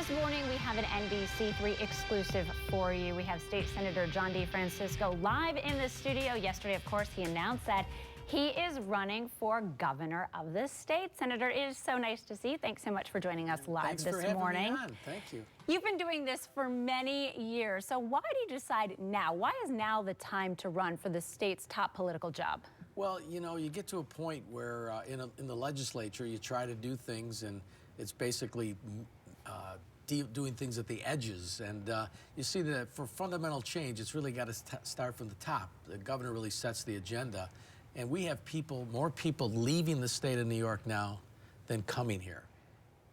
This morning, we have an NBC3 exclusive for you. We have State Senator John DeFrancisco live in the studio. Yesterday, of course, he announced that he is running for governor of the state. Senator, it is so nice to see you. Thanks so much for joining us live this morning. Thanks for having me on. Thank you. You've been doing this for many years. So why do you decide now? Why is now the time to run for the state's top political job? Well, you know, you get to a point where in the legislature, you try to do things, and it's basically doing things at the edges. And you see that for fundamental change, it's really got to start from the top. The governor really sets the agenda. And we have more people leaving the state of New York now than coming here.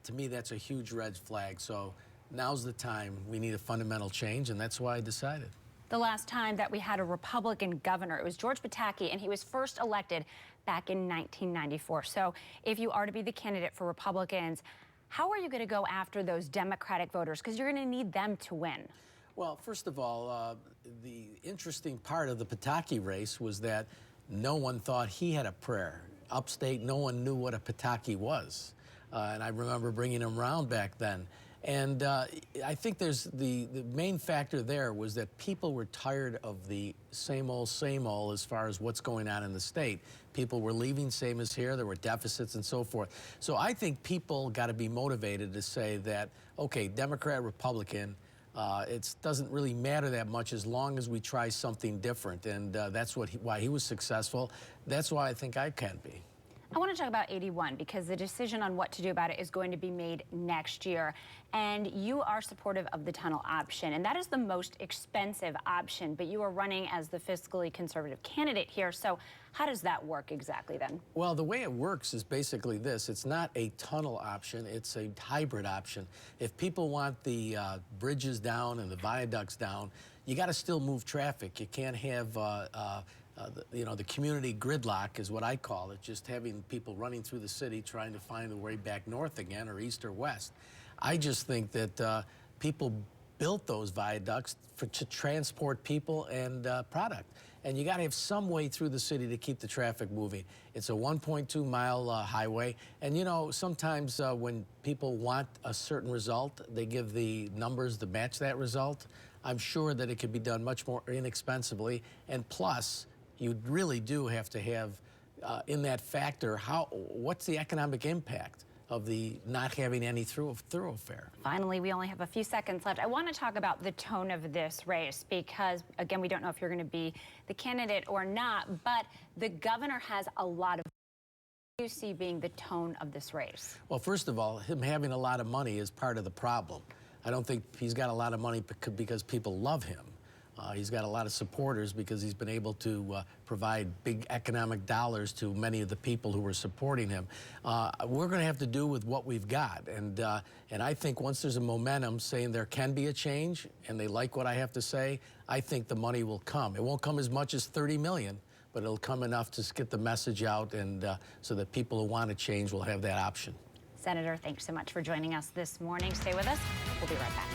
To me, that's a huge red flag. So now's the time. We need a fundamental change, and that's why I decided. The last time that we had a Republican governor, it was George Pataki, and he was first elected back in 1994. So if you are to be the candidate for Republicans, how are you going to go after those Democratic voters? Because you're going to need them to win. Well, first of all, the interesting part of the Pataki race was that no one thought he had a prayer. Upstate, no one knew what a Pataki was. And I remember bringing him around back then. And I think there's the main factor there was that people were tired of the same old as far as what's going on in the state. People were leaving, same as here. There were deficits and so forth. So I think people got to be motivated to say that, okay, Democrat, Republican, it doesn't really matter that much as long as we try something different. And that's why he was successful. That's why I think I can be. I want to talk about 81 because the decision on what to do about it is going to be made next year. And you are supportive of the tunnel option, and that is the most expensive option, but you are running as the fiscally conservative candidate here. So how does that work exactly then? Well, the way it works is basically this. It's not a tunnel option. It's a hybrid option. If people want the bridges down and the viaducts down, you got to still move traffic. You can't have the community gridlock is what I call it, just having people running through the city trying to find their way back north again or east or west. I just think that people built those viaducts to transport people and product. And you got to have some way through the city to keep the traffic moving. It's a 1.2-mile highway. And, you know, sometimes when people want a certain result, they give the numbers to match that result. I'm sure that it could be done much more inexpensively. And plus, you really do have to have in that factor, what's the economic impact of the not having any thoroughfare? Finally, we only have a few seconds left. I want to talk about the tone of this race because, again, we don't know if you're going to be the candidate or not, but the governor has a lot of... What do you see being the tone of this race? Well, first of all, him having a lot of money is part of the problem. I don't think he's got a lot of money because people love him. He's got a lot of supporters because he's been able to provide big economic dollars to many of the people who were supporting him. We're going to have to do with what we've got. And I think once there's a momentum saying there can be a change and they like what I have to say, I think the money will come. It won't come as much as $30 million, but it'll come enough to get the message out and so that people who want to change will have that option. Senator, thanks so much for joining us this morning. Stay with us. We'll be right back.